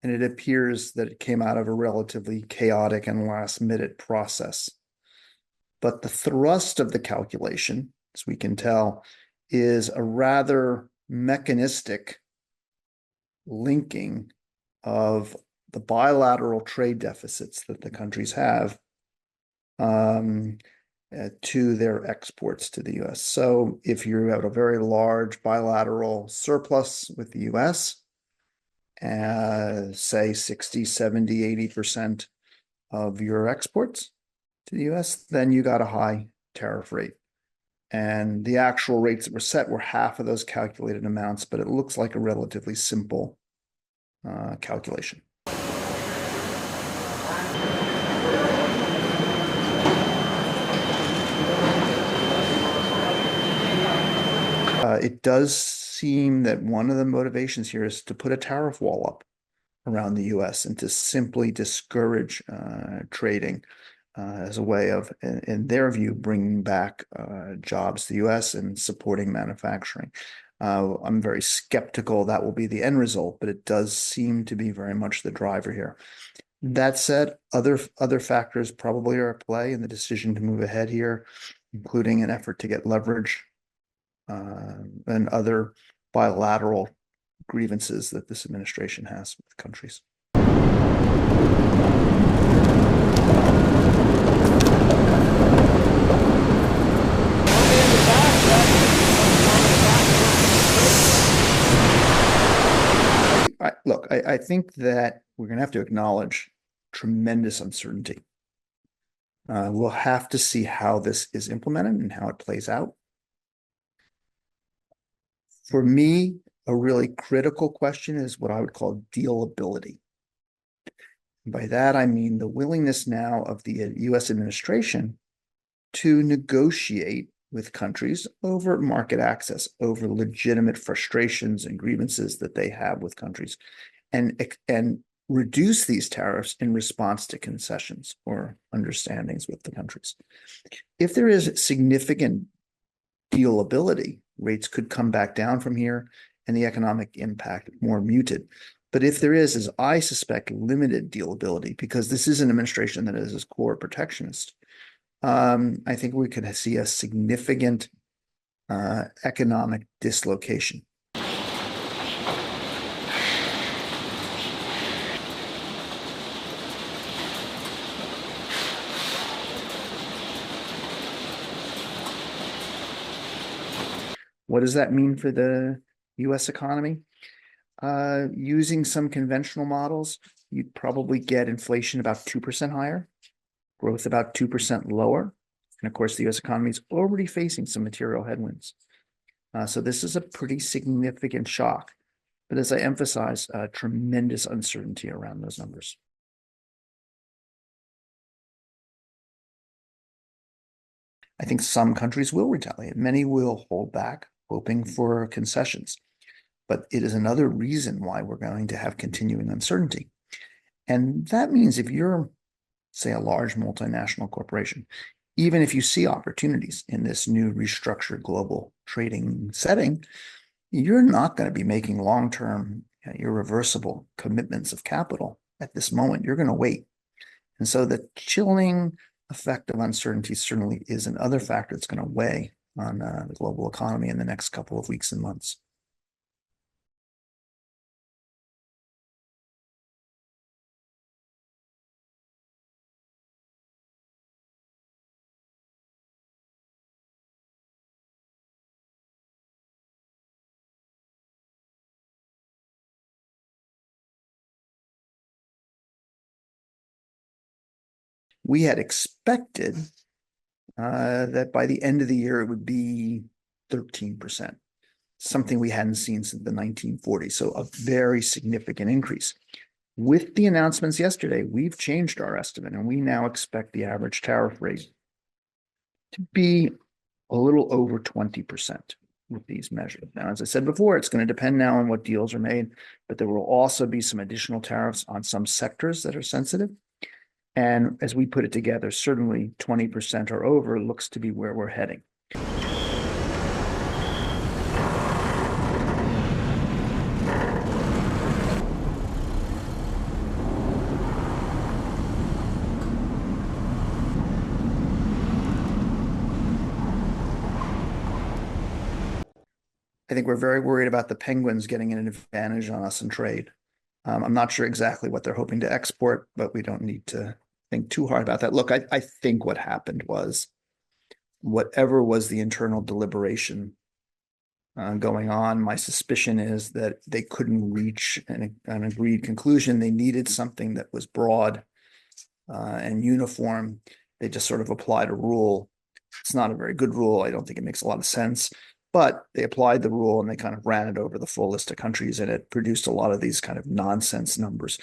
and it appears that it came out of a relatively chaotic and last-minute process. But the thrust of the calculation, as we can tell, is a rather mechanistic linking of the bilateral trade deficits that the countries have to their exports to the US. So if you have a very large bilateral surplus with the US, say 60, 70, 80% of your exports to the US, then you got a high tariff rate. And the actual rates that were set were half of those calculated amounts, but it looks like a relatively simple calculation. It does seem that one of the motivations here is to put a tariff wall up around the US and to simply discourage trading as a way of, in their view, bringing back jobs to the US and supporting manufacturing. I'm very skeptical that will be the end result, but it does seem to be very much the driver here. That said, other factors probably are at play in the decision to move ahead here, including an effort to get leverage and other bilateral grievances that this administration has with countries. Look, I think that we're going to have to acknowledge tremendous uncertainty. We'll have to see how this is implemented and how it plays out. For me, a really critical question is what I would call dealability. By that, I mean the willingness now of the US administration to negotiate with countries over market access, over legitimate frustrations and grievances that they have with countries, and reduce these tariffs in response to concessions or understandings with the countries. If there is significant dealability, rates could come back down from here and the economic impact more muted. But if there is, as I suspect, limited dealability, because this is an administration that is its core protectionist, I think we could see a significant economic dislocation. What does that mean for the US economy? Using some conventional models, you'd probably get inflation about 2% higher, growth about 2% lower. And of course, the US economy is already facing some material headwinds. So this is a pretty significant shock. But as I emphasize, tremendous uncertainty around those numbers. I think some countries will retaliate. Many will hold back, hoping for concessions. But it is another reason why we're going to have continuing uncertainty. And that means if you're, say, a large multinational corporation, even if you see opportunities in this new restructured global trading setting, you're not going to be making long-term, irreversible commitments of capital at this moment. You're going to wait. And so the chilling effect of uncertainty certainly is another factor that's going to weigh on the global economy in the next couple of weeks and months. We had expected that by the end of the year, it would be 13%, something we hadn't seen since the 1940s. So a very significant increase. With the announcements yesterday, we've changed our estimate, and we now expect the average tariff rate to be a little over 20% with these measures. Now, as I said before, it's going to depend now on what deals are made, but there will also be some additional tariffs on some sectors that are sensitive. And as we put it together, certainly 20% or over looks to be where we're heading. I think we're very worried about the penguins getting an advantage on us in trade. I'm not sure exactly what they're hoping to export, but we don't need to think too hard about that. Look, I think what happened was whatever was the internal deliberation going on, my suspicion is that they couldn't reach an agreed conclusion. They needed something that was broad and uniform. They just sort of applied a rule. It's not a very good rule. I don't think it makes a lot of sense, but they applied the rule and they kind of ran it over the full list of countries, and it produced a lot of these kind of nonsense numbers.